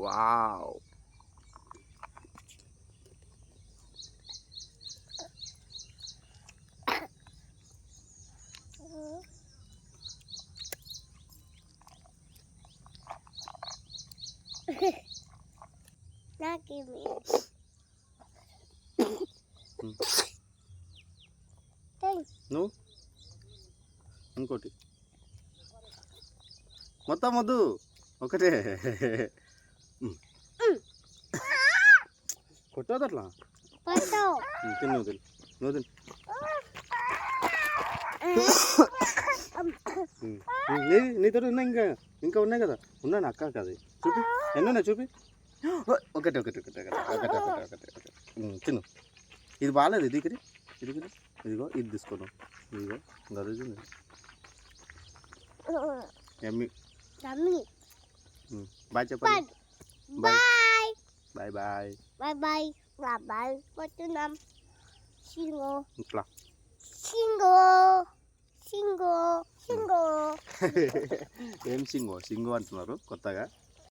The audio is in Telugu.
వావ్. నువ్వు ఇంకోటి మొత్తం వద్దు, ఒకటే. కొట్టదు అట్లా. తిను తిను, నువ్వు తిను. నీతో ఉన్నాయి, ఇంకా ఇంకా ఉన్నాయి కదా. ఉన్నాను అక్క కదా, చూపి ఎన్ని ఉన్నాయి చూపి. ఒకటి ఒకటి ఒకటి ఒకటి ఒకటి ఒకటి ఒకటి ఒకటి తిను. ఇది బాగాలేదు, ఇది ఇక్కడ ఇది ఇదిగో ఇది తీసుకోను. ఇదిగో గది ఎమ్మి. బాయ్ చెప్పండి. Bye bye bye bye bye bye bye. పోతున్నాం. సింగో ఇట్లా సింగో సింగో సింగో. ఏం సింగో సింగో అంటున్నారు కొత్తగా.